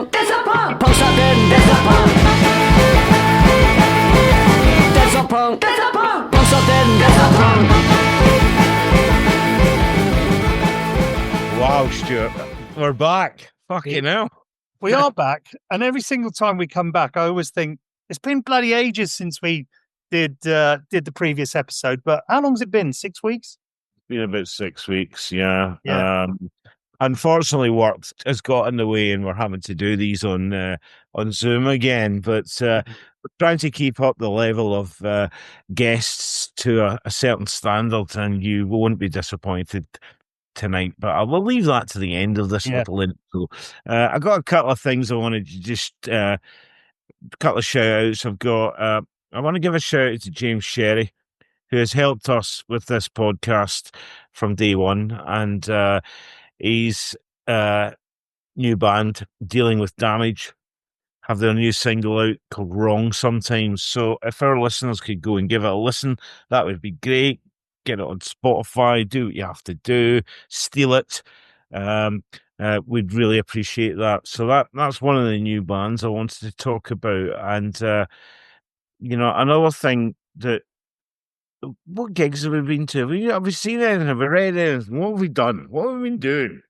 punk, there's a punk. Punk's up in, there's a punk. There's a punk, there's a punk. Punk's up in, there's a punk. Wow, Stuart, we're back. Fucking hell. We are back, and every single time we come back, I always think it's been bloody ages since we did the previous episode. But how long has it been? 6 weeks? It's been about 6 weeks, yeah. Yeah. Unfortunately, work has got in the way, and we're having to do these on Zoom again. But we're trying to keep up the level of guests to a certain standard, and you won't be disappointed tonight, but I will leave that to the end of this little intro. I got a couple of things I wanted to just a couple of shout outs. I want to give a shout out to James Sherry, who has helped us with this podcast from day one, and he's new band, Dealing with Damage, have their new single out called Wrong Sometimes. So if our listeners could go and give it a listen, that would be great. Get it on Spotify, do what you have to do, steal it. We'd really appreciate that. So that's one of the new bands I wanted to talk about. And, another thing what gigs have we been to? Have we seen anything? Have we read anything? What have we done? What have we been doing?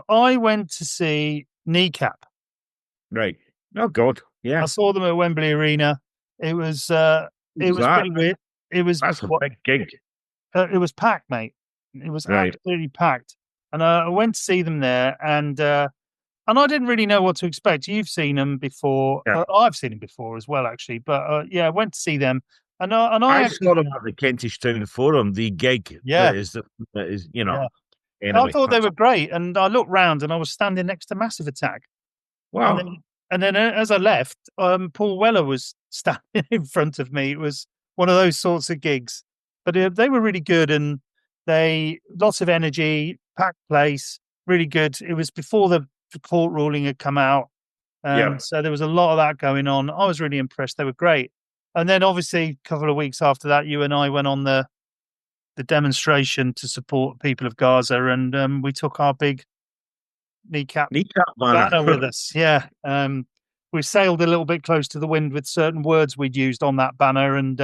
I went to see Kneecap. Right. Oh, God. Yeah. I saw them at Wembley Arena. It was pretty weird. That's a big gig. It was packed, mate. It was absolutely packed. And I went to see them there, and I didn't really know what to expect. You've seen them before. Yeah. I've seen them before as well, actually. But I went to see them, and I saw them at the Kentish Town Forum. The gig, yeah, that is Yeah. Anyway, I thought they were great, and I looked round, and I was standing next to Massive Attack. Wow. And then as I left, Paul Weller was standing in front of me. It was one of those sorts of gigs, but they were really good, and lots of energy, packed place, really good. It was before the court ruling had come out, so there was a lot of that going on. I was really impressed. They were great. And then obviously a couple of weeks after that, you and I went on the demonstration to support people of Gaza, and we took our big kneecap banner with us. Yeah. We sailed a little bit close to the wind with certain words we'd used on that banner, and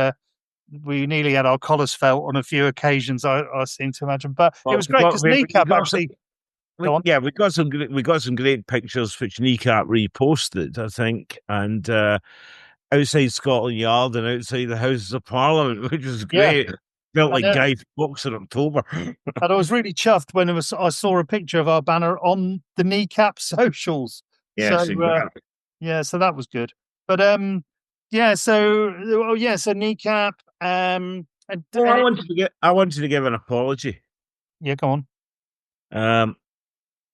we nearly had our collars felt on a few occasions, I seem to imagine. But it was great because Kneecap actually... we got some great pictures which Kneecap reposted, I think, and outside Scotland Yard and outside the Houses of Parliament, which was great. Felt like Guy Fawkes in October. And I was really chuffed when I saw a picture of our banner on the Kneecap socials. Yes, exactly. So that was good. But so Kneecap. I wanted to give an apology. Yeah, go on.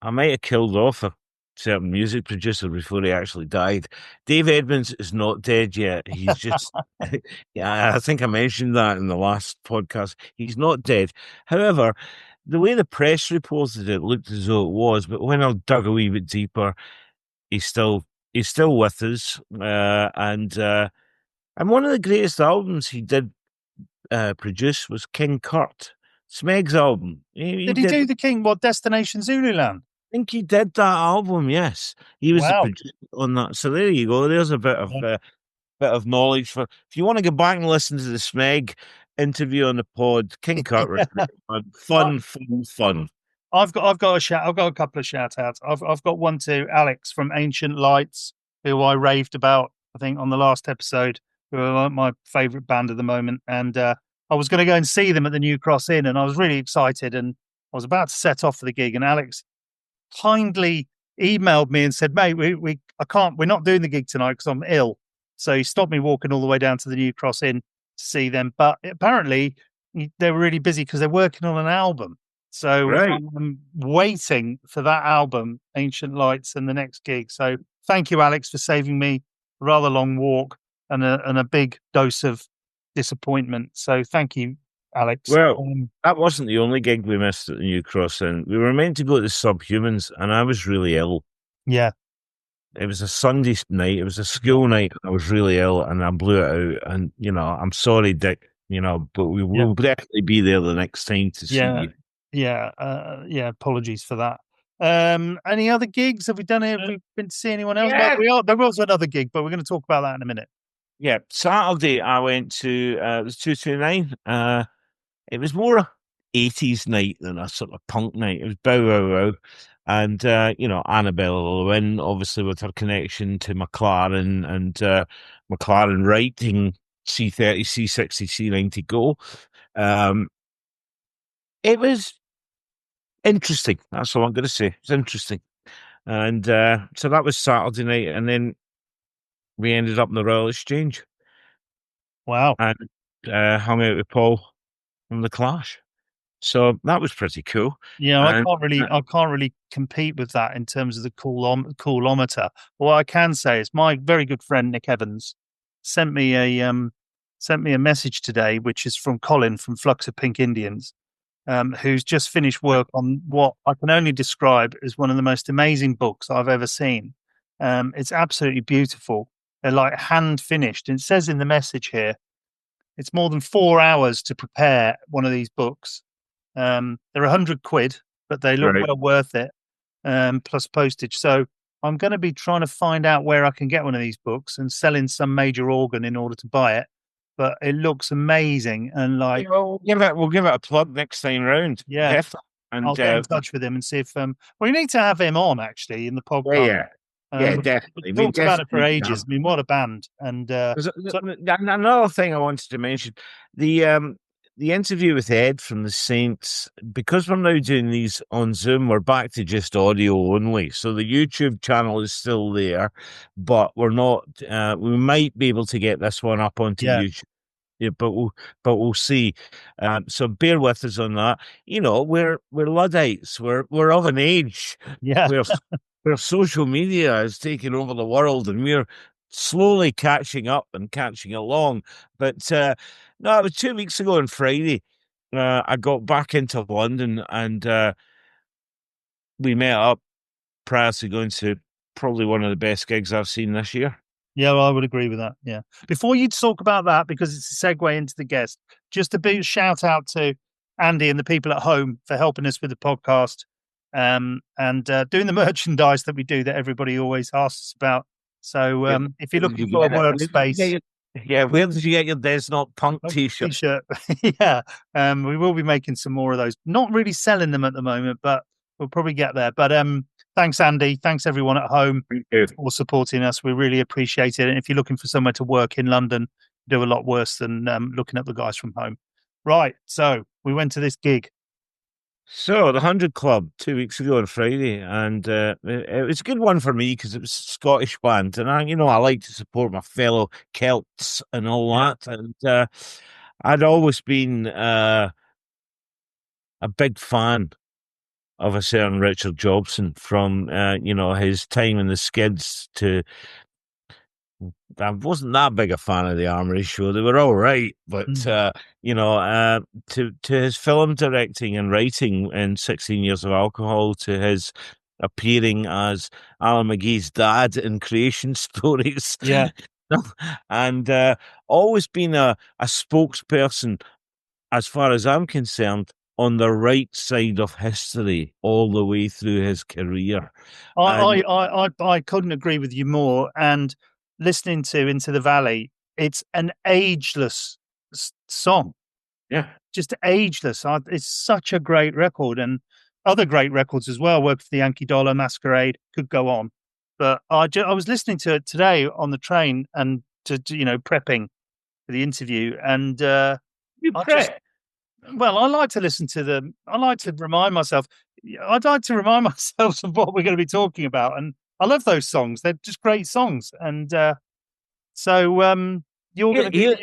I might have killed off a certain music producer before he actually died. Dave Edmonds is not dead yet. He's just, I think I mentioned that in the last podcast. He's not dead. However, the way the press reported it looked as though it was, but when I dug a wee bit deeper, he's still with us. And one of the greatest albums he did produce was King Kurt, Smeg's album. Did he do the King? What, Destination Zululand? I think he did that album. Yes, he was the producer on that. So there you go. There's a bit of knowledge for if you want to go back and listen to the Smeg interview on the pod. King Kurt, fun. I've got a couple of shout outs. I've got one to Alex from Ancient Lights, who I raved about, I think, on the last episode, who are my favourite band at the moment. And I was going to go and see them at the New Cross Inn, and I was really excited, and I was about to set off for the gig, and Alex kindly emailed me and said, "Mate, we're not doing the gig tonight because I'm ill." So he stopped me walking all the way down to the New Cross Inn to see them. But apparently they were really busy because they're working on an album. So I'm waiting for that album, Ancient Lights, and the next gig. So thank you, Alex, for saving me a rather long walk and a big dose of disappointment. So thank you, Alex. Well, that wasn't the only gig we missed at the New Cross Inn. We were meant to go to Subhumans, and I was really ill. Yeah. It was a Sunday night. It was a school night. I was really ill, and I blew it out. And, I'm sorry, Dick, but we will definitely be there the next time to see you. Yeah, apologies for that. Any other gigs? Have we done it? Have we been to see anyone else? Yeah. There was another gig, but we're going to talk about that in a minute. Yeah, Saturday I went to it was 229. It was more a 80s night than a sort of punk night. It was Bow Wow Wow. And Annabelle Lewin, obviously with her connection to McLaren and McLaren writing C30, C60, C90 Go. It was interesting. That's all I'm going to say. It's interesting. And so that was Saturday night, and then we ended up in the Royal Exchange Wow. and hung out with Paul from the Clash. So that was pretty cool. Yeah, And, I can't really compete with that in terms of the coolometer. What I can say is my very good friend Nick Evans sent me a message today, which is from Colin from Flux of Pink Indians, who's just finished work on what I can only describe as one of the most amazing books I've ever seen. It's absolutely beautiful. They're like hand finished. And it says in the message here, it's more than 4 hours to prepare one of these books. They're £100, but they look Right. well worth it, plus postage. So I'm going to be trying to find out where I can get one of these books and sell in some major organ in order to buy it. But it looks amazing, and like, we'll give it a plug next time round. yeah, Definitely. And I'll get in touch with him and see if we need to have him on actually in the podcast. yeah, We've definitely. talked about it for definitely ages. have. I mean, what a band! And Another thing I wanted to mention, the interview with Ed from the Saints, because we're now doing these on Zoom, we're back to just audio only. So the YouTube channel is still there, but we're not. We might be able to get this one up onto YouTube. Yeah, but we'll see. So bear with us on that. We're Luddites. We're of an age yeah, where social media is taking over the world, and we're slowly catching up and catching along. But no, it was 2 weeks ago on Friday. I got back into London, and we met up prior to going to probably one of the best gigs I've seen this year. yeah, well, I would agree with that. Yeah. Before you talk about that, because it's a segue into the guest, just a big shout out to Andy and the people at home for helping us with the podcast, and doing the merchandise that we do that everybody always asks about. So if you're looking for a workspace, where did you get your There's Not Punk t-shirt? T-shirt, yeah, we will be making some more of those. Not really selling them at the moment, but we'll probably get there. But thanks, Andy. Thanks, everyone at home for supporting us. We really appreciate it. And if you're looking for somewhere to work in London, do a lot worse than looking at the guys from home. Right. So we went to this gig. So the 100 Club 2 weeks ago on Friday, and it was a good one for me because it was a Scottish band, and I like to support my fellow Celts and all that, and I'd always been a big fan of a certain Richard Jobson from his time in the Skids to. I wasn't that big a fan of the Armory Show. They were all right, but to his film directing and writing in 16 Years of Alcohol, to his appearing as Alan McGee's dad in Creation Stories, Yeah, and always been a spokesperson, as far as I'm concerned, on the right side of history all the way through his career. I couldn't agree with you more. And listening to Into the Valley, it's an ageless song. Yeah, just ageless. It's such a great record, and other great records as well. Worked for the Yankee Dollar, Masquerade, could go on. But I was listening to it today on the train and to prepping for the interview, and I like to listen to them. I like to remind myself. I'd like to remind myself of what we're going to be talking about, and I love those songs. They're just great songs, and so you're going to be.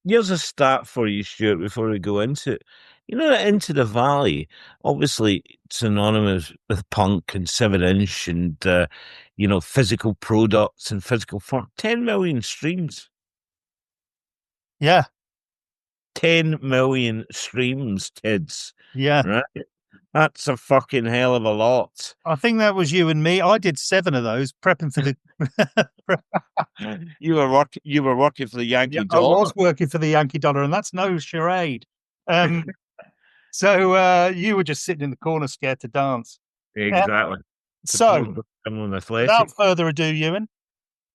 Here's a stat for you, Stuart, before we go into it. Into the Valley, obviously synonymous with punk and 7-inch and, physical products and physical form. 10 million streams. Yeah. 10 million streams, kids. Yeah. Right? That's a fucking hell of a lot. I think that was you and me. I did 7 of those prepping for the. You were working for the Yankee I Dollar. was working for the Yankee Dollar, and that's no charade. So you were just sitting in the corner, scared to dance. Exactly. So, Someone without athletic. further ado, Ewan,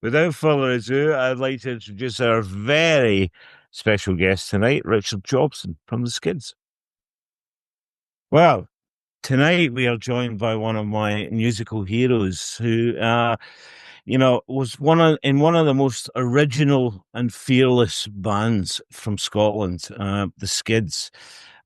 Without further ado, I'd like to introduce our very special guest tonight, Richard Jobson from the Skids. Well, tonight we are joined by one of my musical heroes who, was in one of the most original and fearless bands from Scotland, the Skids.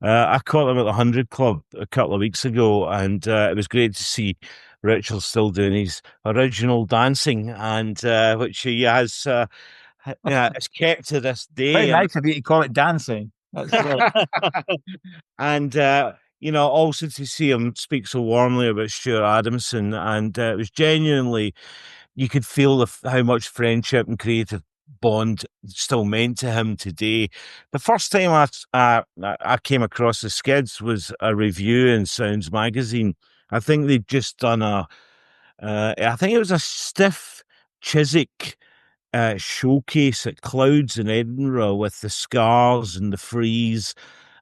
I caught them at the 100 Club a couple of weeks ago, and it was great to see Richard still doing his original dancing, and which he has has kept to this Very day. nice of you to call it dancing. That's great. And also to see him speak so warmly about Stuart Adamson, and it was genuinely, you could feel how much friendship and creative bond still meant to him today. The first time I came across the Skids was a review in Sounds magazine. I think they'd just done I think it was a stiff Chiswick showcase at Clouds in Edinburgh with the Scars and the Freeze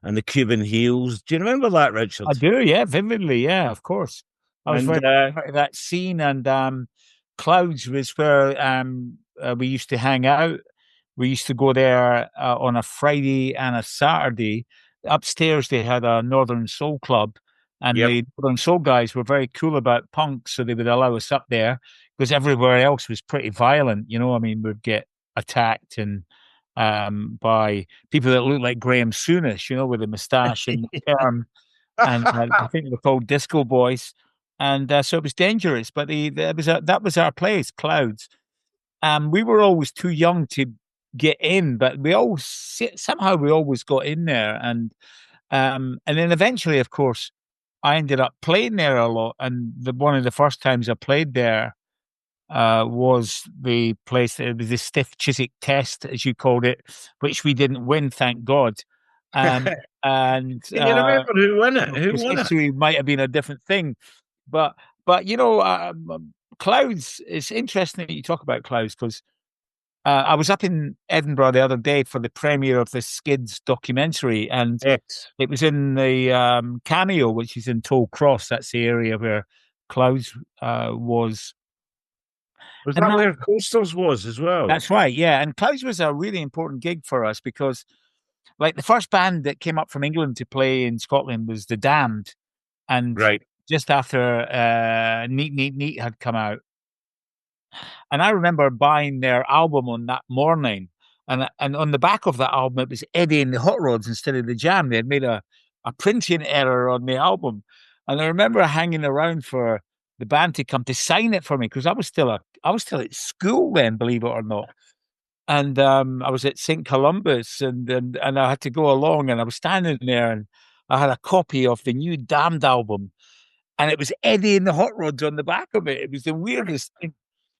and the Cuban Heels. Do you remember that, Richard? I do, yeah, vividly, yeah, of course. I was And very part of that scene, and Clouds was where we used to hang out. We used to go there on a Friday and a Saturday. Upstairs, they had a Northern Soul Club, and Yep. the Northern Soul guys were very cool about punk, so they would allow us up there because everywhere else was pretty violent. You know, I mean, we'd get attacked and by people that looked like Graham Souness, you know, with a moustache and the perm, and I think they were called Disco Boys, and so it was dangerous. But that was our place, Clouds. We were always too young to get in, but we always got in there, and then eventually, of course, I ended up playing there a lot. And one of the first times I played there was the place. It was the Stiff Chiswick Test, as you called it, which we didn't win, thank God. And can you remember who won it? Who won it? history might have been a different thing, but Clouds. It's interesting that you talk about Clouds because I was up in Edinburgh the other day for the premiere of the Skids documentary, and Yes. it was in the Cameo, which is in Toll Cross. That's the area where Clouds was. Was that where Coasters was as well? That's right, yeah. And Clouds was a really important gig for us because, like, the first band that came up from England to play in Scotland was The Damned, and Right. just after Neat Neat Neat had come out. And I remember buying their album on that morning, and on the back of that album it was Eddie and the Hot Rods instead of the Jam. They had made a printing error on the album, and I remember hanging around for the band to come to sign it for me because I was still at school then, believe it or not. And I was at St. Columba's, and I had to go along, and I was standing there, and I had a copy of the new Damned album, and it was Eddie and the Hot Rods on the back of it. It was the weirdest thing.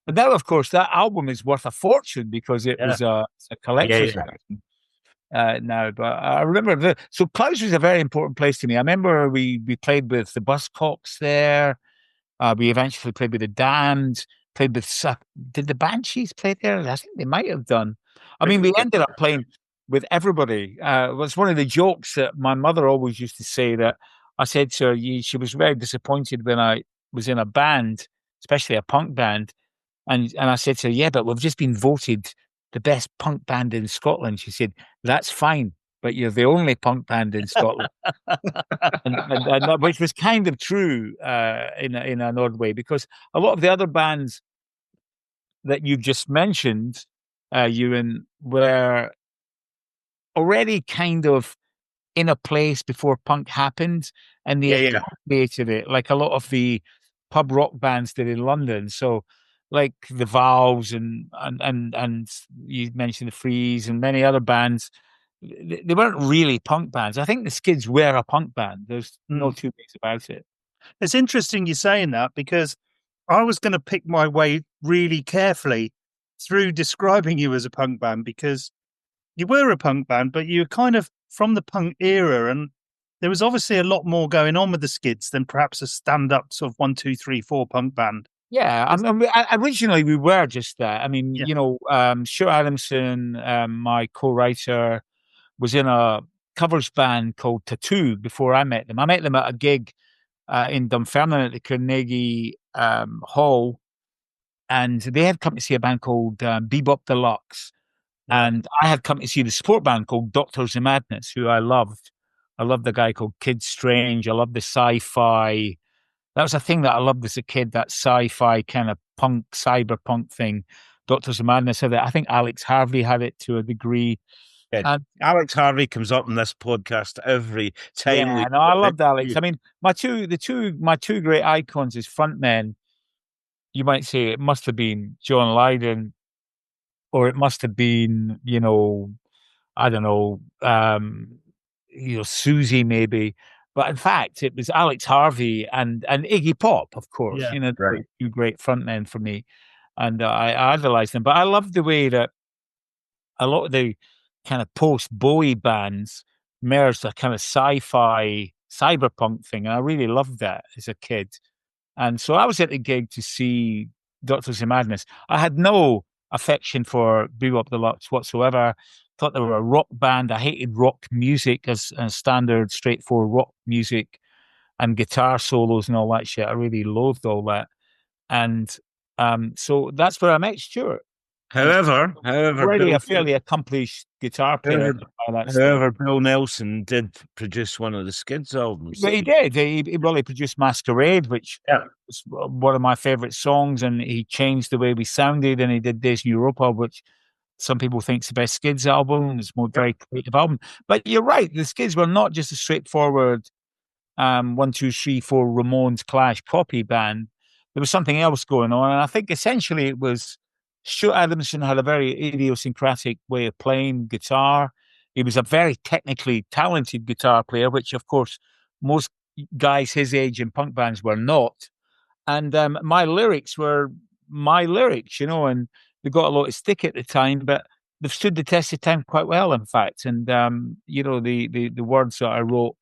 But now, of course, that album is worth a fortune because it was a collector's item now. But I remember so Clouds was a very important place to me. I remember we played with the Buzzcocks there. We eventually played with the Damned. Played with did the Banshees play there? I think they might have done. I mean, we ended up playing with everybody. It was one of the jokes that my mother always used to say that I said to her. She was very disappointed when I was in a band, especially a punk band. And I said to her, yeah, but we've just been voted the best punk band in Scotland. She said, that's fine, but you're the only punk band in Scotland. and which was kind of true in an odd way, because a lot of the other bands that you've just mentioned, Ewan, were already kind of in a place before punk happened, and they appropriated it like a lot of the pub rock bands did in London. So, like the Valves and you mentioned the Freeze and many other bands, they weren't really punk bands. I think the Skids were a punk band. There's no two ways about it. It's interesting you saying that because I was going to pick my way really carefully through describing you as a punk band because you were a punk band, but you were kind of from the punk era, and there was obviously a lot more going on with the Skids than perhaps a stand-up sort of 1, 2, 3, 4 punk band. Yeah, I mean, originally we were just that. I mean, Stuart Adamson, my co-writer, was in a covers band called Tattoo before I met them. I met them at a gig in Dunfermline at the Carnegie Hall, and they had come to see a band called Bebop Deluxe. And I had come to see the support band called Doctors of Madness, who I loved. I loved the guy called Kid Strange. I loved the sci-fi. That was a thing that I loved as a kid, that sci-fi kind of punk, cyberpunk thing. Doctors of Madness had it. I think Alex Harvey had it to a degree. Yeah. Alex Harvey comes up in this podcast every time. Yeah, no, I loved Alex. I mean, my two great icons as frontmen, you might say it must have been John Lydon, or it must have been, I don't know, Susie maybe. But in fact, it was Alex Harvey and Iggy Pop, of course. Yeah, right. Two great frontmen for me, and I idolized them. But I loved the way that a lot of the kind of post Bowie bands merged a kind of sci-fi cyberpunk thing, and I really loved that as a kid. And so I was at the gig to see Doctors of Madness. I had no affection for Bebop Deluxe whatsoever. Thought they were a rock band. I hated rock music as standard, straightforward rock music and guitar solos and all that shit. I really loathed all that. And so that's where I met Stuart. However, already a fairly accomplished guitar player. However, Bill Nelson did produce one of the Skids albums. But he did. He produced Masquerade, which was one of my favorite songs, and he changed the way we sounded. And he did Days in Europa, which some people think is the best Skids album. It's a very creative album. But you're right. The Skids were not just a straightforward 1, 2, 3, 4 Ramones Clash copy band. There was something else going on, and I think essentially it was Stuart Adamson had a very idiosyncratic way of playing guitar. He was a very technically talented guitar player, which, of course, most guys his age in punk bands were not. And my lyrics were my lyrics, and they got a lot of stick at the time, but they've stood the test of time quite well, in fact. And, the words that I wrote,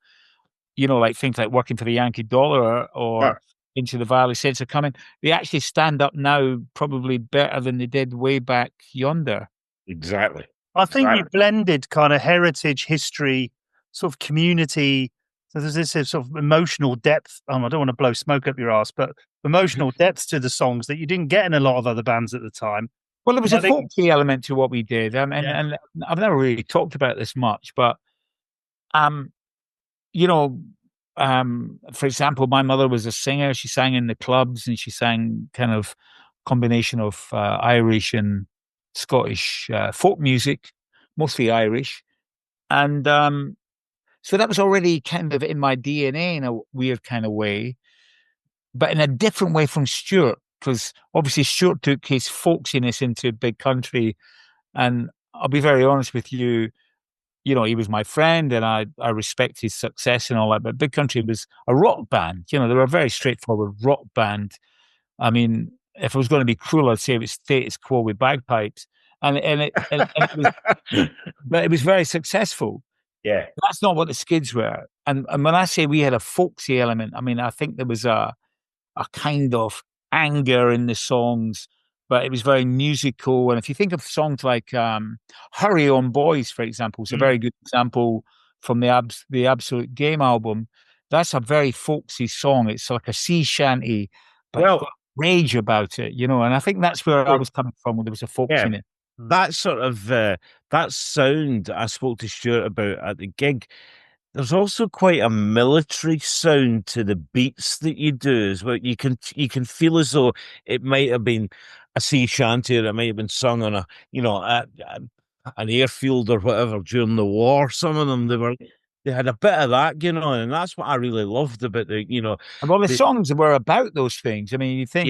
like things like Working for the Yankee Dollar or Into the Valley, Sense of Coming, they actually stand up now probably better than they did way back yonder. Exactly. I think you blended kind of heritage, history, sort of community. So there's this sort of emotional depth. I don't want to blow smoke up your ass, but emotional depth to the songs that you didn't get in a lot of other bands at the time. Well, there was a folksy element to what we did. And I've never really talked about this much, but, for example, my mother was a singer. She sang in the clubs, and she sang kind of combination of Irish and Scottish folk music, mostly Irish. And so that was already kind of in my DNA in a weird kind of way, but in a different way from Stuart, because obviously Stuart took his folksiness into big country. And I'll be very honest with you, he was my friend, and I respect his success and all that. But Big Country was a rock band. They were a very straightforward rock band. I mean, if I was going to be cruel, I'd say it was status quo with bagpipes, and it was, but it was very successful. Yeah, that's not what the Skids were. And when I say we had a folksy element, I mean I think there was a kind of anger in the songs. But it was very musical. And if you think of songs like Hurry On Boys, for example, it's a very good example from the Absolute Game album. That's a very folksy song. It's like a sea shanty, but it's got rage about it, and I think that's where I was coming from, when there was a folksiness. That sort of, that sound I spoke to Stuart about at the gig, there's also quite a military sound to the beats that you do as well. You can feel as though it might have been a sea shanty, or it might have been sung on an airfield or whatever during the war. Some of them, they had a bit of that, and that's what I really loved about Well, the songs were about those things. I mean, you think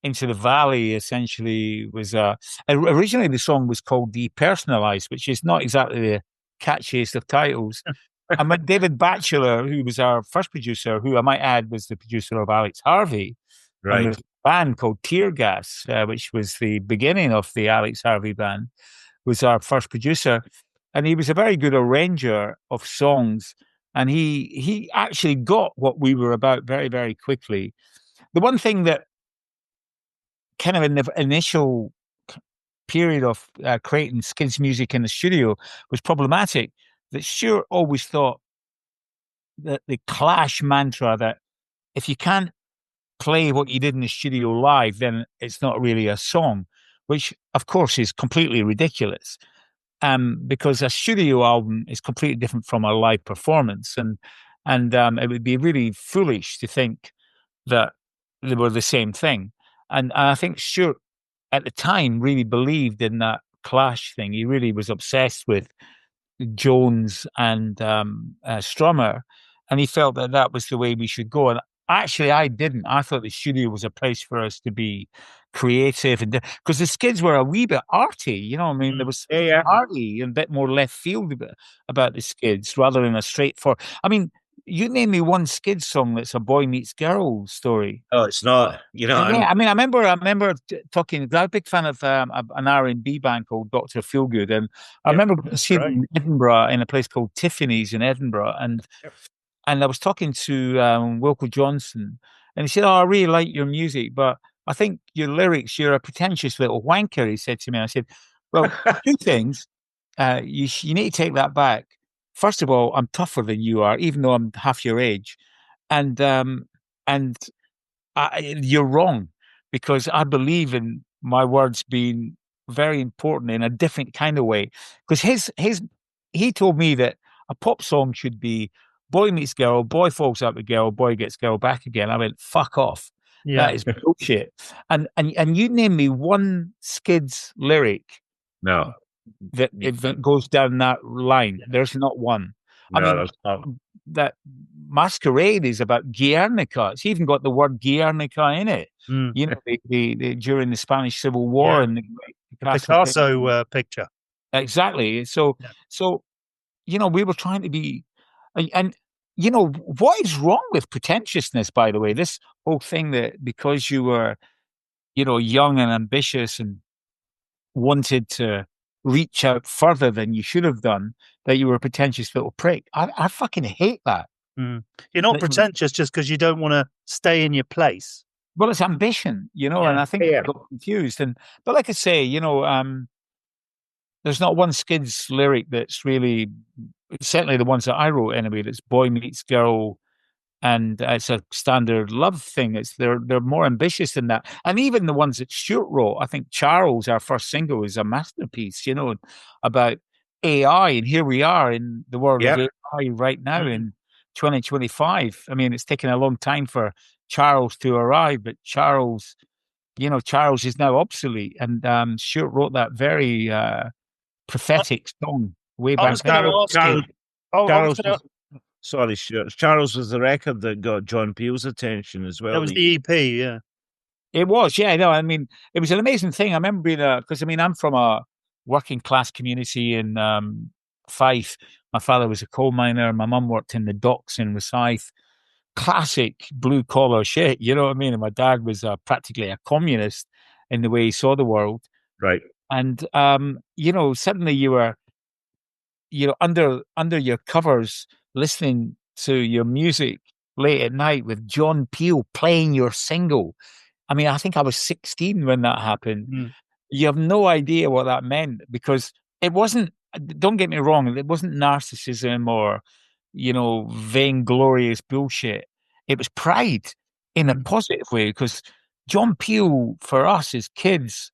Into the Valley essentially was originally the song was called Depersonalized, which is not exactly the catchiest of titles. And when David Batchelor, who was our first producer, who I might add was the producer of Alex Harvey, right, and there's a band called Tear Gas, which was the beginning of the Alex Harvey band, was our first producer. And he was a very good arranger of songs. And he actually got what we were about very, very quickly. The one thing that kind of in the initial period of creating Skids music in the studio was problematic, that Stuart always thought that the Clash mantra that if you can't play what you did in the studio live, then it's not really a song, which of course is completely ridiculous. Because a studio album is completely different from a live performance, and it would be really foolish to think that they were the same thing. And I think Stuart at the time really believed in that clash thing. He really was obsessed with Jones and Strummer, and he felt that that was the way we should go. And actually, I didn't. I thought the studio was a place for us to be creative, and because the Skids were a wee bit arty, you know. I mean, there was arty and a bit more left field about the Skids rather than a straightforward. I mean, you name me one Skids song that's a boy meets girl story. Oh, it's not. You know. Yeah, I mean, I remember talking. I'm a big fan of an R&B band called Dr. Feelgood, and I remember seeing them in Edinburgh in a place called Tiffany's in Edinburgh, and I was talking to Wilco Johnson, and he said, "Oh, I really like your music, but I think your lyrics, you're a pretentious little wanker." He said to me. I said, "Well, two things. You need to take that back. First of all, I'm tougher than you are, even though I'm half your age, and you're wrong, because I believe in my words being very important in a different kind of way. Because he told me that a pop song should be boy meets girl, boy falls out with girl, boy gets girl back again. I went, fuck off. Yeah. That is bullshit. And you name me one Skids lyric No. that goes down that line. There's not one. No, I mean, there's not. that Masquerade is about Guernica. It's even got the word Guernica in it. You know, the during the Spanish Civil War and the Picasso picture. Exactly. So you know, we were trying to be, and you know, what is wrong with pretentiousness? By the way, this whole thing that because you were, you know, young and ambitious and wanted to reach out further than you should have done, that you were a pretentious little prick. I fucking hate that. You're not pretentious just because you don't want to stay in your place. Well, it's ambition, you know, and I think I got confused. But like I say, you know, there's not one Skids lyric that's really, certainly the ones that I wrote anyway, that's boy meets girl, and it's a standard love thing. They're more ambitious than that. And even the ones that Stuart wrote, I think Charles, our first single, is a masterpiece, you know, about AI. And here we are in the world of AI right now in 2025. I mean, it's taken a long time for Charles to arrive, but Charles, you know, Charles is now obsolete. And Stuart wrote that very prophetic song way back then. Sorry, Stuart. Charles was the record that got John Peel's attention as well. That was the EP, yeah. It was, yeah. No, I mean, it was an amazing thing. I remember being because I mean, I'm from a working class community in Fife. My father was a coal miner. My mum worked in the docks in Rosyth. Classic blue collar shit, you know what I mean? And my dad was practically a communist in the way he saw the world. Right. And you know, suddenly you were, you know, under your covers listening to your music late at night with John Peel playing your single. I mean, I think I was 16 when that happened. You have no idea what that meant, because it wasn't, don't get me wrong, it wasn't narcissism or, you know, vainglorious bullshit. It was pride in a positive way, because John Peel, for us as kids,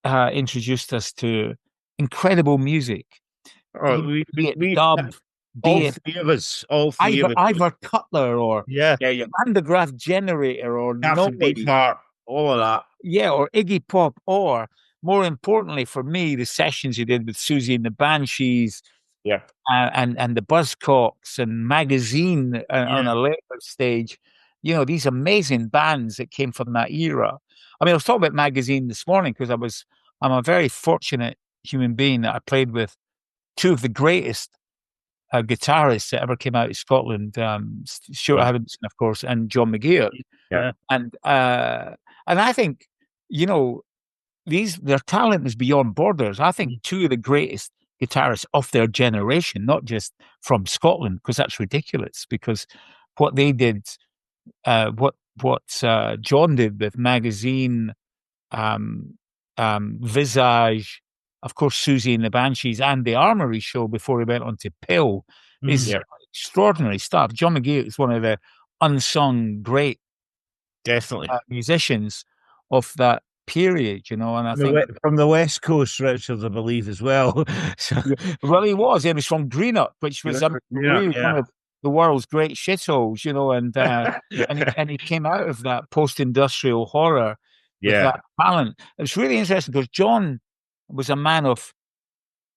introduced us to incredible music. We dub, all three of us, Ivor Cutler, or yeah, Undergraph Generator, or Nobody, all of that. Yeah, or Iggy Pop, or more importantly for me, the sessions he did with Susie and the Banshees, and the Buzzcocks and Magazine on a later stage. You know, these amazing bands that came from that era. I mean, I was talking about Magazine this morning because I'm a very fortunate human being that I played with two of the greatest guitarists that ever came out of Scotland, Stuart Adamson, of course, and John McGeer. And I think, you know, their talent is beyond borders. I think two of the greatest guitarists of their generation, not just from Scotland, because that's ridiculous, because what they did, what John did with Magazine, Visage, of course, Susie and the Banshees, and the Armory show before he went on to Pill, is extraordinary stuff. John McGee is one of the unsung great Definitely. musicians of that period, and I From think from the West Coast, Richard, I believe, as well. So, well, he was. He was from Greenup, which was really yeah. one of the world's great shitholes, and he came out of that post-industrial horror with Yeah. that talent. It was really interesting because John was a man of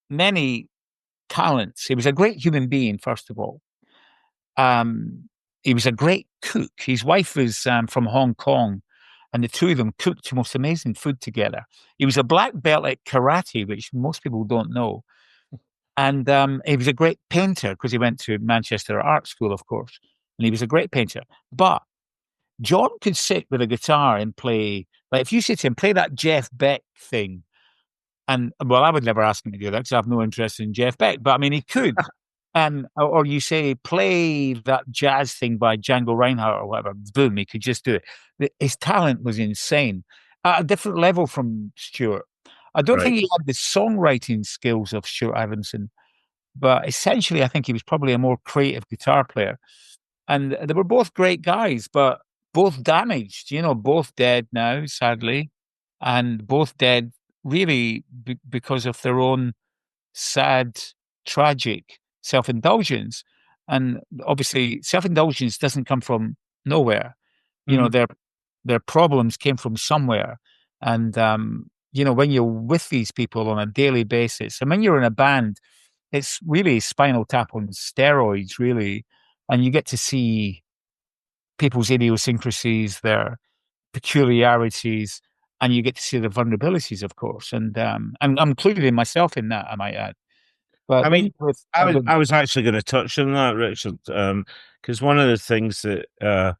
many talents. He was a great human being, first of all. He was a great cook. His wife was from Hong Kong, and the two of them cooked the most amazing food together. He was a black belt at karate, which most people don't know. And he was a great painter because he went to Manchester Art School, of course, and he was a great painter. But John could sit with a guitar and play, like if you sit to him, play that Jeff Beck thing. And well, I would never ask him to do that because I have no interest in Jeff Beck, but I mean, he could. Or you say, play that jazz thing by Django Reinhardt or whatever, boom, he could just do it. His talent was insane at a different level from Stuart. I don't think he had the songwriting skills of Stuart Ivinson, but essentially, I think he was probably a more creative guitar player. And they were both great guys, but both damaged, both dead now, sadly, and both dead really because of their own sad, tragic self-indulgence. And obviously, self-indulgence doesn't come from nowhere. Their problems came from somewhere. And when you're with these people on a daily basis, and when you're in a band, it's really Spinal Tap on steroids, really, and you get to see people's idiosyncrasies, their peculiarities, and you get to see the vulnerabilities, of course. And I'm including myself in that, I might add. But I mean, with I was actually going to touch on that, Richard, because one of the things that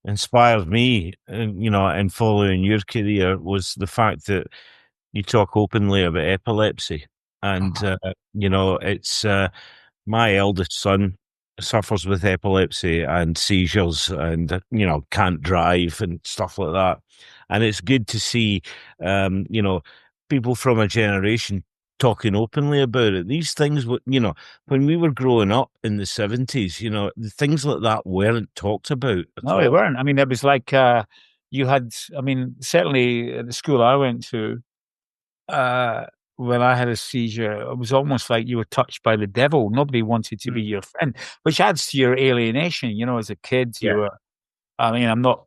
inspired me, in following your career was the fact that you talk openly about epilepsy, and it's my eldest son suffers with epilepsy and seizures, and can't drive and stuff like that, and it's good to see people from a generation talking openly about it. These things, when we were growing up in the 70s, things like that weren't talked about at no, all. they weren't. I mean, it was like you had. I mean, certainly at the school I went to, when I had a seizure, it was almost like you were touched by the devil. Nobody wanted to be your friend, which adds to your alienation. As a kid, you were. I mean, I'm not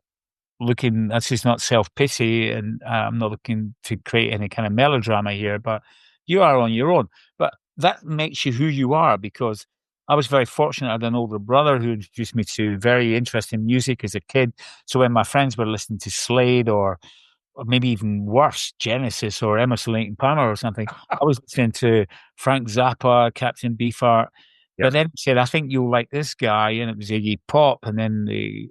looking. This is not self-pity, and I'm not looking to create any kind of melodrama here. But you are on your own. But that makes you who you are, because I was very fortunate. I had an older brother who introduced me to very interesting music as a kid. So when my friends were listening to Slade or maybe even worse, Genesis or Emerson, Lake and Palmer or something, I was listening to Frank Zappa, Captain Beefheart. But then he said, I think you'll like this guy. And it was Iggy Pop, and then the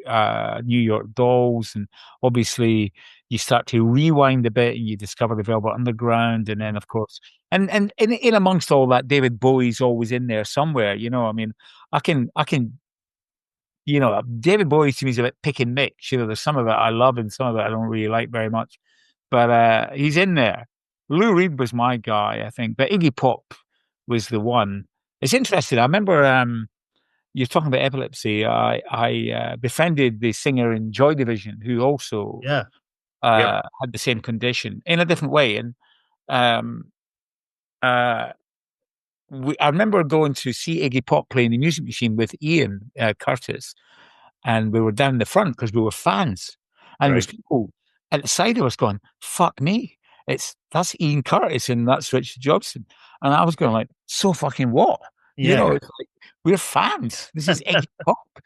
New York Dolls. And obviously, you start to rewind a bit and you discover the Velvet Underground. And then, of course, and in amongst all that, David Bowie's always in there somewhere. I mean, I can David Bowie to me is a bit pick and mix. There's some of it I love and some of it I don't really like very much. But he's in there. Lou Reed was my guy, I think. But Iggy Pop was the one. It's interesting. I remember you're talking about epilepsy. I befriended the singer in Joy Division who also had the same condition in a different way. And I remember going to see Iggy Pop playing the Music Machine with Ian Curtis, and we were down the front because we were fans, and there was people at the side of us going, "Fuck me, that's Ian Curtis and that's Richard Jobson," and I was going like, "So fucking what?" It's like, we're fans. This is Iggy Pop,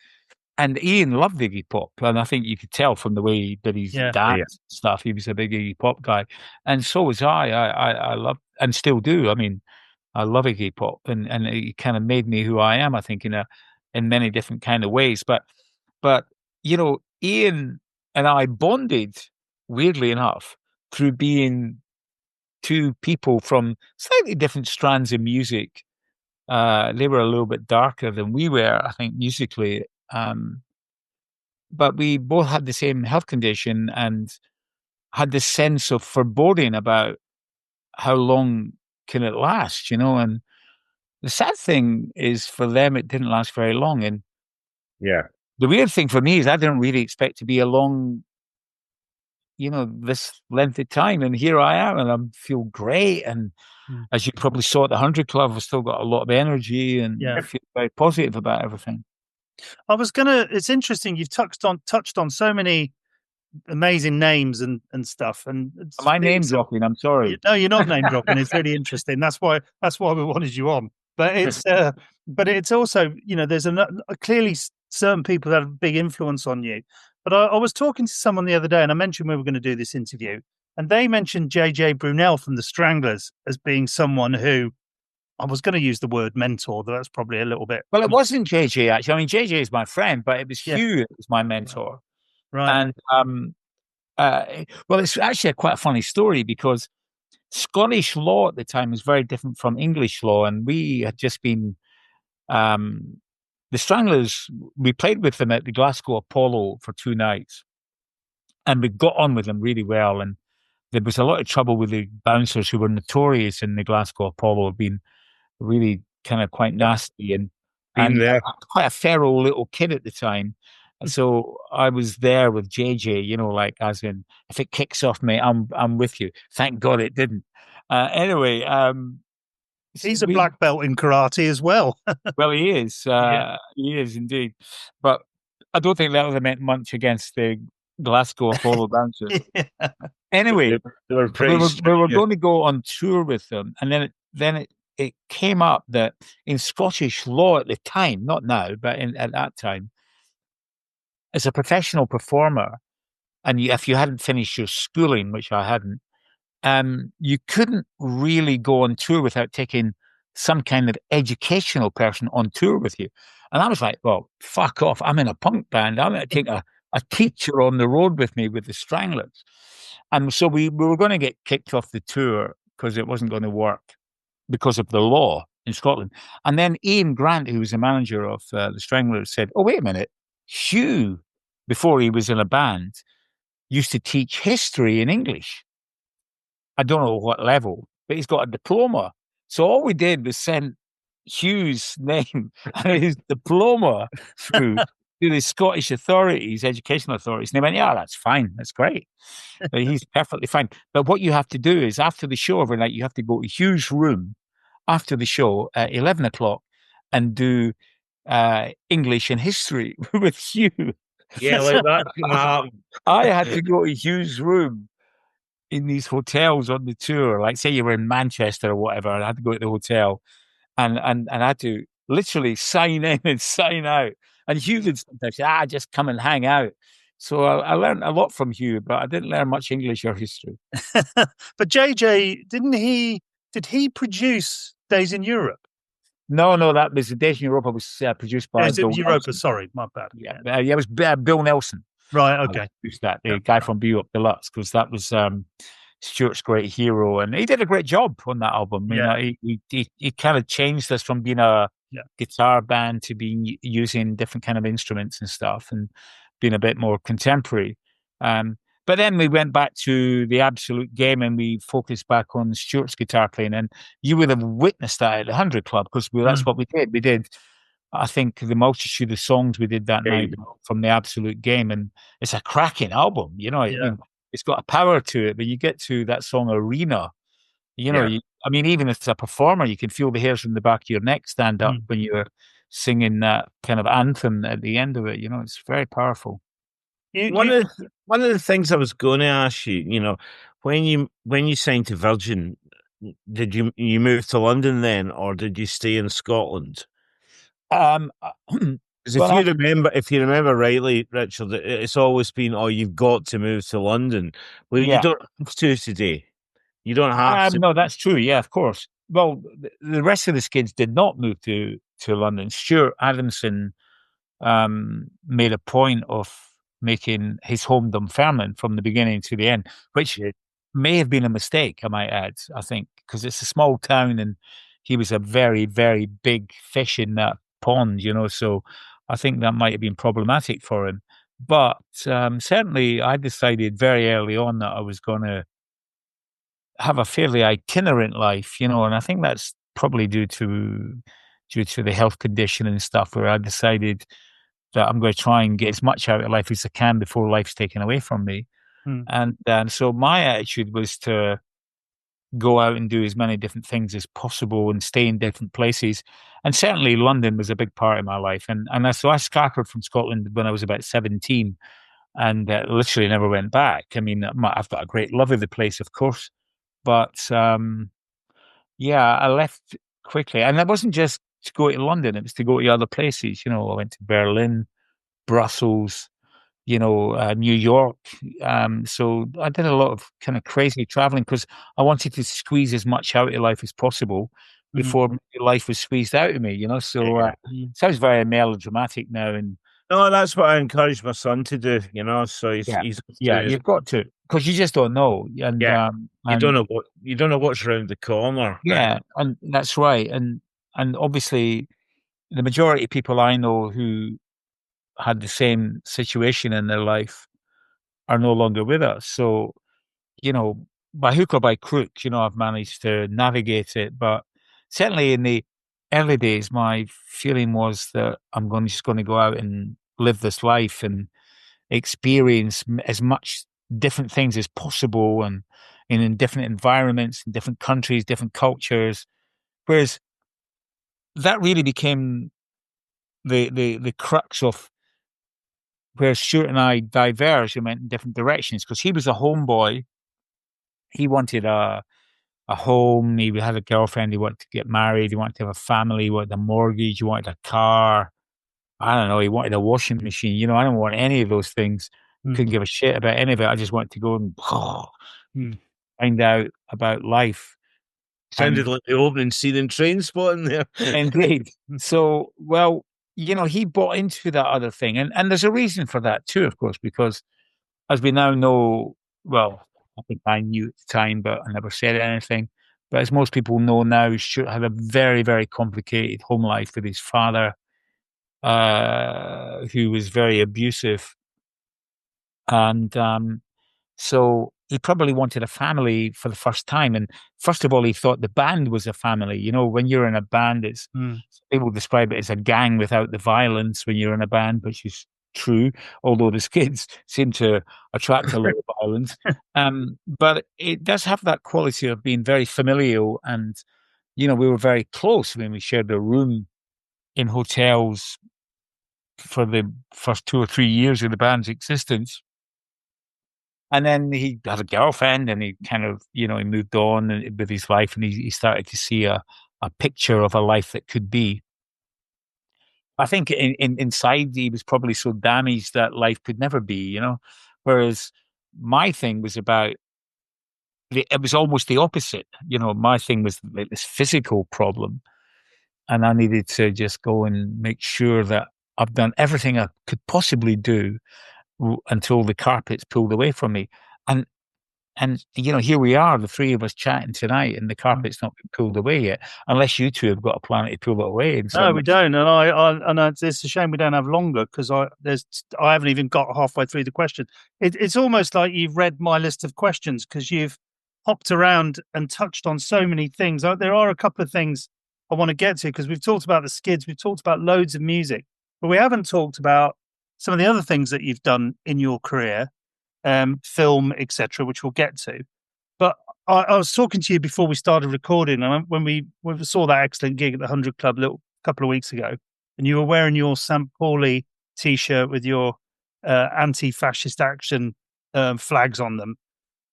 and Ian loved Iggy Pop, and I think you could tell from the way he did his dance and stuff. He was a big Iggy Pop guy, and so was I. I love and still do. I mean, I love Iggy Pop, and it kind of made me who I am, I think, in many different kind of ways. But Ian and I bonded, weirdly enough, through being two people from slightly different strands of music. They were a little bit darker than we were, I think, musically. But we both had the same health condition and had this sense of foreboding about how long can it last, and the sad thing is for them, it didn't last very long. And the weird thing for me is I didn't really expect to be along, this length of time, and here I am, and I feel great. And as you probably saw at the 100 Club, I've still got a lot of energy, and I feel very positive about everything. It's interesting. You've touched on so many amazing names and stuff. And am I name dropping? I'm sorry. No, you're not name dropping. It's really interesting. That's why we wanted you on. But it's also, there's clearly certain people that have a big influence on you. But I was talking to someone the other day, and I mentioned we were going to do this interview, and they mentioned JJ Brunel from the Stranglers as being someone who, I was going to use the word mentor, though that's probably a little bit. Well, it wasn't JJ, actually. I mean, JJ is my friend, but it was Hugh that was my mentor. Right. And well, it's actually quite a funny story, because Scottish law at the time was very different from English law, and we had just been the Stranglers. We played with them at the Glasgow Apollo for 2 nights, and we got on with them really well. And there was a lot of trouble with the bouncers, who were notorious in the Glasgow Apollo, being really kind of quite nasty and quite a feral little kid at the time. So I was there with JJ, like, as in, if it kicks off, mate, I'm with you. Thank God it didn't. Anyway, he's a black belt in karate as well. Well, he is. He is indeed. But I don't think that would have meant much against the Glasgow Apollo bouncers. Anyway, we were going to go on tour with them, and then it came up that in Scottish law at the time, not now, but at that time, as a professional performer, and if you hadn't finished your schooling, which I hadn't, you couldn't really go on tour without taking some kind of educational person on tour with you. And I was like, well, fuck off. I'm in a punk band. I'm going to take a teacher on the road with me with the Stranglers. And so we were going to get kicked off the tour because it wasn't going to work because of the law in Scotland. And then Ian Grant, who was the manager of the Stranglers, said, oh, wait a minute. Hugh, before he was in a band, used to teach history in English. I don't know what level, but he's got a diploma. So all we did was send Hugh's name and his diploma through to the Scottish authorities, educational authorities. And they went, yeah, that's fine. That's great. He's perfectly fine. But what you have to do is, after the show every night, you have to go to Hugh's room after the show at 11 o'clock and do English and history with Hugh. Yeah, like that. I had to go to Hugh's room in these hotels on the tour. Like, say you were in Manchester or whatever, and I had to go to the hotel and I had to literally sign in and sign out. And Hugh would sometimes say, just come and hang out. So I learned a lot from Hugh, but I didn't learn much English or history. But JJ, did he produce Days in Europe? No, that was the Days in Europa was produced by Bill Europa. Nelson. Sorry, my bad. Yeah, it was Bill Nelson. Right, okay. That the guy from Be Up Deluxe, because that was Stuart's great hero, and he did a great job on that album. He kind of changed us from being a guitar band to being using different kind of instruments and stuff, and being a bit more contemporary. But then we went back to the Absolute Game, and we focused back on Stuart's guitar playing. And you would have witnessed that at the 100 Club, because that's what we did. We did, I think, the multitude of songs we did that night from the Absolute Game. And it's a cracking album, it's got a power to it. But you get to that song Arena, even as a performer, you can feel the hairs from the back of your neck stand up when you're singing that kind of anthem at the end of it. It's very powerful. One of the things I was going to ask you, when you signed to Virgin, did you move to London then, or did you stay in Scotland? Because if you remember rightly, Richard, it's always been, you've got to move to London. Well, you don't have to today. You don't have to. No, that's true. Yeah, of course. Well, the rest of the Skids did not move to London. Stuart Adamson made a point of making his home Dunfermline from the beginning to the end, which may have been a mistake, I might add, I think, because it's a small town and he was a very, very big fish in that pond, so I think that might have been problematic for him. But certainly I decided very early on that I was going to have a fairly itinerant life, and I think that's probably due to the health condition and stuff, where I decided that I'm going to try and get as much out of life as I can before life's taken away from me. And so my attitude was to go out and do as many different things as possible and stay in different places. And certainly London was a big part of my life. So I scattered from Scotland when I was about 17 and literally never went back. I mean, I've got a great love of the place, of course, but I left quickly. And that wasn't just to go to London, it was to go to other places. I went to Berlin, Brussels, New York. So I did a lot of kind of crazy traveling because I wanted to squeeze as much out of life as possible before life was squeezed out of me, So it sounds very melodramatic now. And no, that's what I encourage my son to do, So he's you've got to, because you just don't know. And you don't know what's around the corner. Yeah, and that's right. And obviously the majority of people I know who had the same situation in their life are no longer with us. So, by hook or by crook, I've managed to navigate it. But certainly in the early days, my feeling was that I'm just going to go out and live this life and experience as much different things as possible and in different environments, in different countries, different cultures. Whereas that really became the crux of where Stuart and I diverged and went in different directions, because he was a homeboy. He wanted a home. He had a girlfriend. He wanted to get married. He wanted to have a family. He wanted a mortgage. He wanted a car. I don't know. He wanted a washing machine. I don't want any of those things. Couldn't give a shit about any of it. I just wanted to go and find out about life. Sounded like the opening scene in Trainspotting there. Indeed. So, he bought into that other thing. And there's a reason for that too, of course, because as we now know, I think I knew at the time, but I never said anything. But as most people know now, Stuart had a very, very complicated home life with his father, who was very abusive. And so he probably wanted a family for the first time. And first of all, he thought the band was a family. When you're in a band, people describe it as a gang without the violence when you're in a band, which is true, although the Skids seem to attract a lot of violence. But it does have that quality of being very familial. And, we were very close when we shared a room in hotels for the first 2 or 3 years of the band's existence. And then he had a girlfriend, and he kind of, he moved on with his life, and he started to see a picture of a life that could be. I think inside he was probably so damaged that life could never be, Whereas my thing was about, it was almost the opposite. My thing was like this physical problem, and I needed to just go and make sure that I've done everything I could possibly do until the carpet's pulled away from me. And here we are, the three of us chatting tonight, and the carpet's not been pulled away yet, unless you two have got a plan to pull it away. No, we don't. And it's a shame we don't have longer, because I haven't even got halfway through the question. It's almost like you've read my list of questions, because you've hopped around and touched on so many things. There are a couple of things I want to get to, because we've talked about the Skids, we've talked about loads of music, but we haven't talked about some of the other things that you've done in your career, film, etc., which we'll get to. But I was talking to you before we started recording, and when we saw that excellent gig at the 100 Club a couple of weeks ago, and you were wearing your St. Pauli T-shirt with your anti-fascist action flags on them.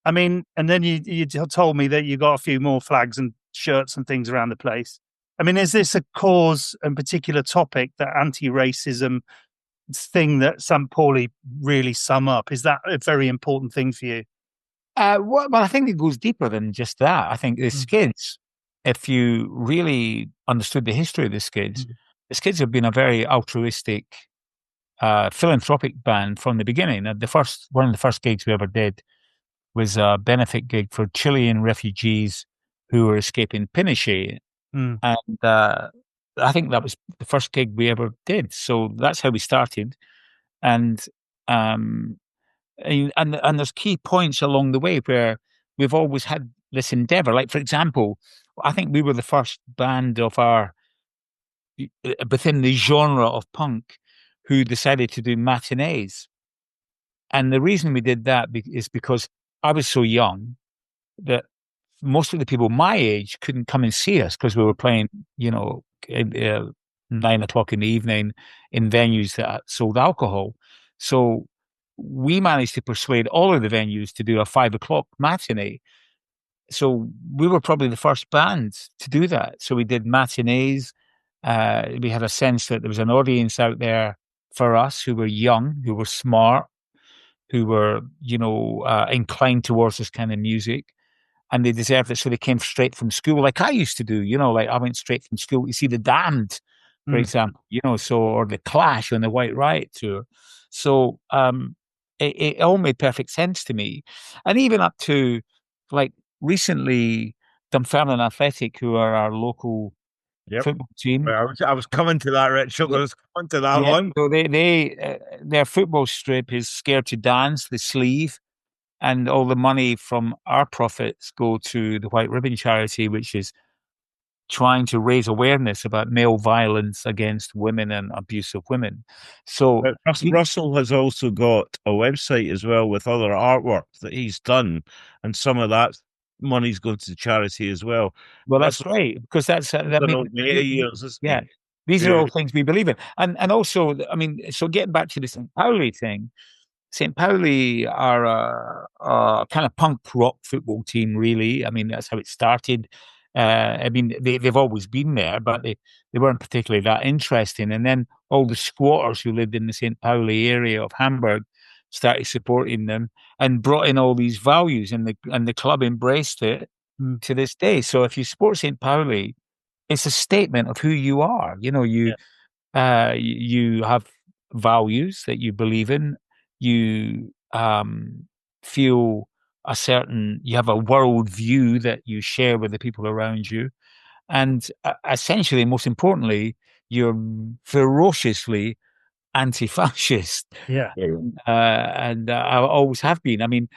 I mean, and then you told me that you got a few more flags and shirts and things around the place. I mean, is this a cause and particular topic, that anti-racism thing that St. Pauli really sum up? Is that a very important thing for you? Well, I think it goes deeper than just that. I think the Skids, if you really understood the history of the Skids, the Skids have been a very altruistic, philanthropic band from the beginning. One of the first gigs we ever did was a benefit gig for Chilean refugees who were escaping Pinochet. And I think that was the first gig we ever did. So that's how we started. And there's key points along the way where we've always had this endeavor. Like, for example, I think we were the first band within the genre of punk who decided to do matinees. And the reason we did that is because I was so young that most of the people my age couldn't come and see us because we were playing, 9 o'clock in the evening in venues that sold alcohol. So we managed to persuade all of the venues to do a 5 o'clock matinee. So we were probably the first band to do that. So we did matinees. We had a sense that there was an audience out there for us who were young, who were smart, who were, inclined towards this kind of music, and they deserved it. So they came straight from school, like I used to do, like I went straight from school. You see the Damned, for example, or the Clash on the White Riot tour. So it all made perfect sense to me. And even up to like recently, Dunfermline Athletic, who are our local football team. I was coming to that, Richard. I was coming to that one. So their football strip is Scared to Dance, the sleeve, and all the money from our profits go to the White Ribbon charity, which is trying to raise awareness about male violence against women and abuse of women. So Russell has also got a website as well with other artwork that he's done, and some of that money's going to charity as well. Well, that's great, because that's years, yeah. These are all things we believe in, and also, I mean, so getting back to the St. Pauli thing, St. Pauli are a kind of punk rock football team, really. I mean, that's how it started. I mean, they've always been there, but they weren't particularly that interesting. And then all the squatters who lived in the St. Pauli area of Hamburg started supporting them and brought in all these values, and the club embraced it to this day. So if you support St. Pauli, it's a statement of who you are. You have values that you believe in. You feel you have a world view that you share with the people around you. And essentially, most importantly, you're ferociously anti-fascist. Yeah. And I always have been. I mean,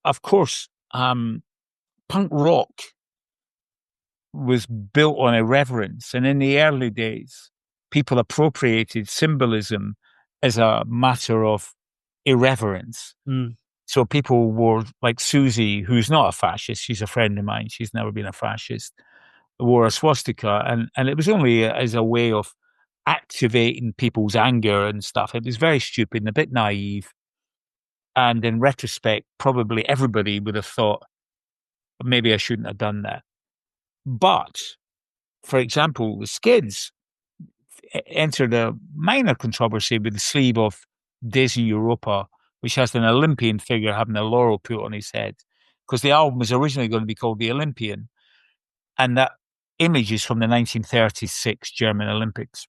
of course, punk rock was built on irreverence. And in the early days, people appropriated symbolism as a matter of irreverence. So people wore, like Susie, who's not a fascist, she's a friend of mine, she's never been a fascist, wore a swastika. And it was only as a way of activating people's anger and stuff. It was very stupid and a bit naive. And in retrospect, probably everybody would have thought, maybe I shouldn't have done that. But, for example, the Skids entered a minor controversy with the sleeve of Daisy Europa, which has an Olympian figure having a laurel put on his head, because the album was originally going to be called The Olympian. And that image is from the 1936 German Olympics.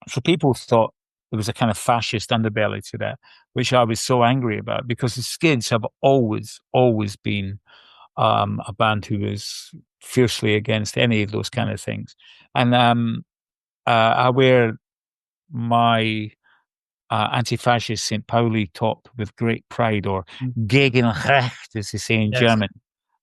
So people thought there was a kind of fascist underbelly to that, which I was so angry about, because the Skids have always been a band who is fiercely against any of those kind of things. And I wear my anti-fascist St. Pauli top with great pride, or Gegenrecht, as they say in German,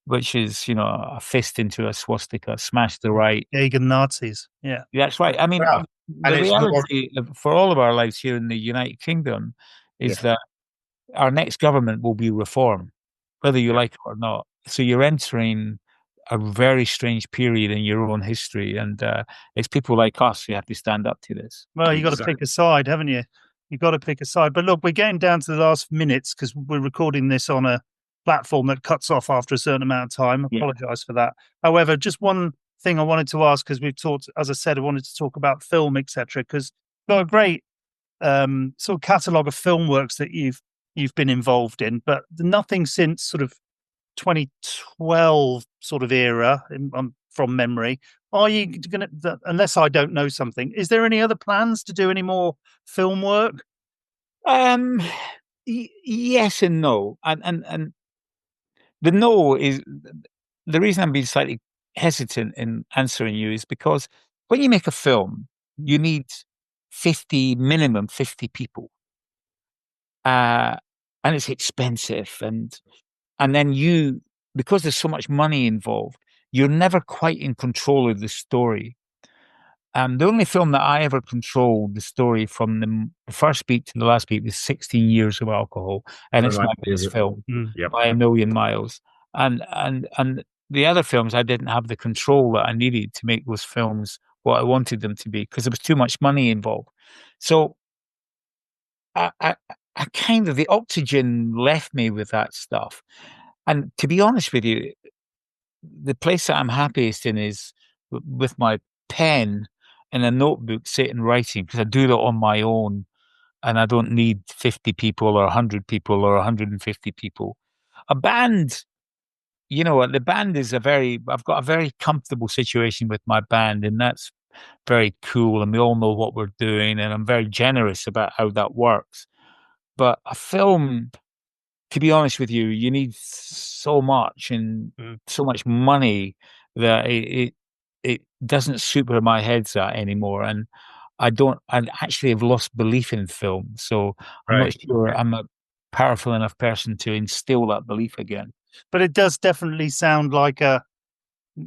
which is, a fist into a swastika, smash the right. Gegen Nazis. Yeah. That's right. I mean, the reality for all of our lives here in the United Kingdom is that our next government will be reform, whether you like it or not. So you're entering a very strange period in your own history, and it's people like us who have to stand up to this. Well, you've got to pick a side, haven't you? You've got to pick a side. But look, we're getting down to the last minutes because we're recording this on a platform that cuts off after a certain amount of time. I apologise for that. However, just one thing I wanted to ask, because we've talked, as I said, I wanted to talk about film, etc. Because you've got a great sort of catalogue of film works that you've been involved in, but nothing since sort of 2012 sort of era from memory. Are you going to, unless I don't know something, is there any other plans to do any more film work? Yes and no. And the no is, the reason I'm being slightly hesitant in answering you is because when you make a film, you need minimum 50 people. And it's expensive. And then because there's so much money involved, you're never quite in control of the story. The only film that I ever controlled the story from the first beat to the last beat was 16 Years of Alcohol, and it's my my best favourite. film Yep. by a million miles. And the other films, I didn't have the control that I needed to make those films what I wanted them to be because there was too much money involved. So I kind of, the oxygen left me with that stuff. And to be honest with you, the place that I'm happiest in is with my pen and a notebook sitting writing, because I do that on my own and I don't need 50 people or 100 people or 150 people. A band, the band is I've got a very comfortable situation with my band, and that's very cool. And we all know what we're doing, and I'm very generous about how that works. But a film, to be honest with you, you need so much and so much money that it doesn't suit where my head's at anymore. And I actually have lost belief in film. So I'm not sure I'm a powerful enough person to instill that belief again. But it does definitely sound like a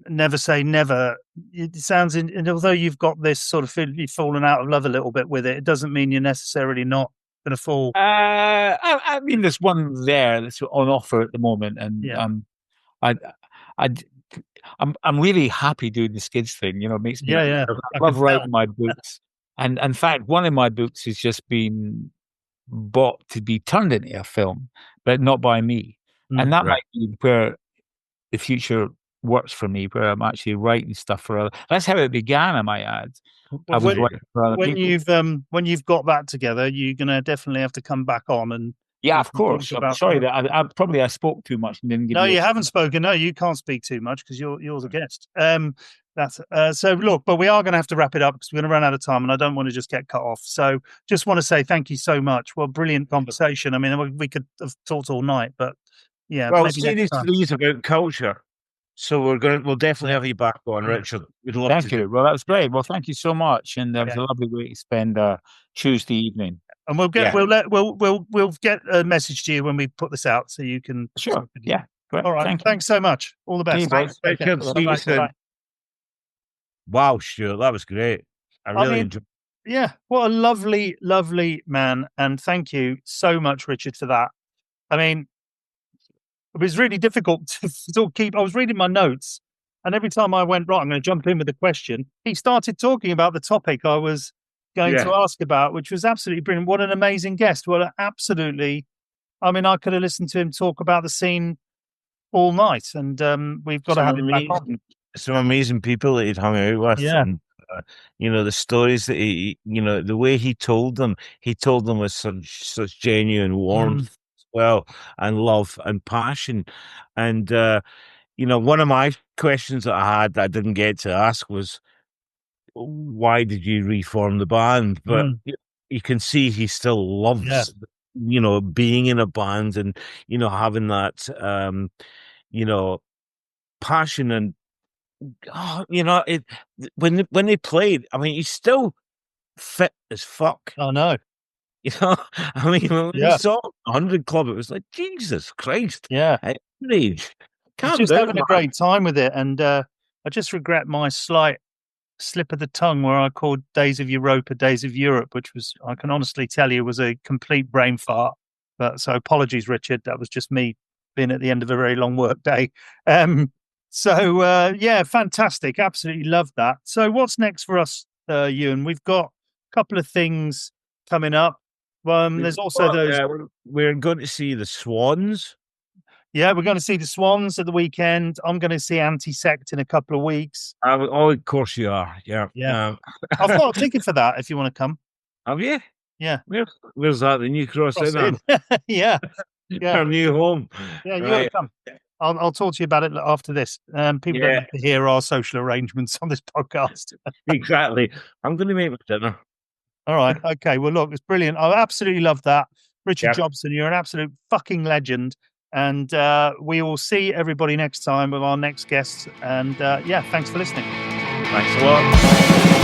never say never. It sounds, and although you've got this sort of feel you've fallen out of love a little bit with it, it doesn't mean you're necessarily not going to fall. I mean, there's one there that's on offer at the moment, and I'm really happy doing the Skids thing. It makes me. I love writing my books, and in fact, one of my books has just been bought to be turned into a film, but not by me, and that might be where the future works for me, where I'm actually writing stuff for other. That's how it began, I might add. I was writing for other people. When you've got that together, you're gonna definitely have to come back on and. Yeah, of course. I'm sorry that I spoke too much and didn't give. No, you haven't spoken. No, you can't speak too much because you're the guest. That's so. Look, but we are going to have to wrap it up because we're going to run out of time, and I don't want to just get cut off. So, just want to say thank you so much. Well, brilliant conversation. I mean, we could have talked all night, but yeah. Well, series 3 is about culture, so we'll definitely have you back on, Richard. We'd love thank you. Well, that was great. Well, thank you so much, and it was a lovely way to spend Tuesday evening. And we'll get a message to you when we put this out, so you can. Sure. Yeah. Great. All right. Thanks so much. All the best. See you soon. Wow, Stuart, that was great. I really enjoyed. Yeah, what a lovely, lovely man, and thank you so much, Richard, for that. I mean, it was really difficult to sort of keep. I was reading my notes, and every time I went right, I'm going to jump in with a question. He started talking about the topic I was going to ask about, which was absolutely brilliant. What an amazing guest! Well, absolutely. I mean, I could have listened to him talk about the scene all night, and we've got to have him back on. Some amazing people that he'd hung out with. Yeah. And, the stories that he, the way he told them with such genuine warmth as well, and love and passion. And, one of my questions that I had that I didn't get to ask was, why did you reform the band? But you can see he still loves, being in a band and, having that, passion and, when they played, I mean, he's still fit as fuck. Oh no. I mean, when we saw 100 Club, it was like, Jesus Christ. Yeah. He's just having a great time with it. And I just regret my slight slip of the tongue where I called Days of Europa Days of Europe, which was, I can honestly tell you, was a complete brain fart. But so apologies, Richard. That was just me being at the end of a very long work day. So fantastic. Absolutely love that. So what's next for us, Ewan? We've got a couple of things coming up. There's also those. We're going to see the Swans. Yeah, we're going to see the Swans at the weekend. I'm going to see Anti-Sect in a couple of weeks. Of course you are. Yeah. I've got a ticket for that if you want to come. Have you? Yeah. Where's that? The New Cross Inn? Yeah. Our new home. Yeah, you got to come. I'll talk to you about it after this. People don't have to hear our social arrangements on this podcast. Exactly. I'm going to make my dinner. All right. Okay. Well, look, it's brilliant. I absolutely love that. Richard Jobson, you're an absolute fucking legend. And we will see everybody next time with our next guests. And thanks for listening. Thanks a lot.